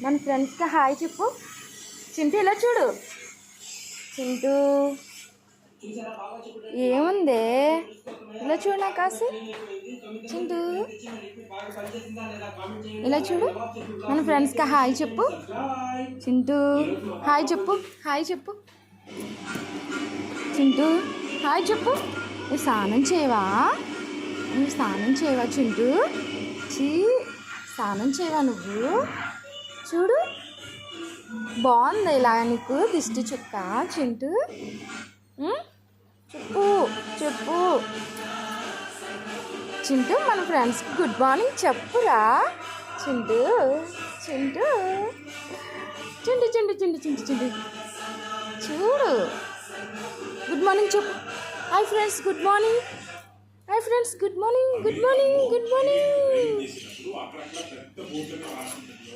మన ఫ్రెండ్స్కి హాయ్ చెప్పు. చింటూ ఇలా చూడు. చింటూ ఏముంది ఇలా చూడు నా కాసి. చింటూ ఇలా చూడు. మన ఫ్రెండ్స్కి హాయ్ చెప్పు. చింటూ హాయ్ చెప్పు. హాయ్ చెప్పు. చింటూ హాయ్ చెప్పు. నువ్వు స్నానం చేయవా? నువ్వు స్నానం చేయవా చింటూ? స్నానం చేయవా నువ్వు? చూడు బాగుంది ఇలా నీకు దిష్టి చుక్క. చింటూ చెప్పు చెప్పు. చింటూ మన ఫ్రెండ్స్కి గుడ్ మార్నింగ్ చెప్పురా. చింటూ చింటూ చింటూ చింటూ చింటూ చింటూ చింటూ చూడు. గుడ్ మార్నింగ్ చెప్పు. Hi friends good morning. Hi friends good morning. Good morning. Good morning.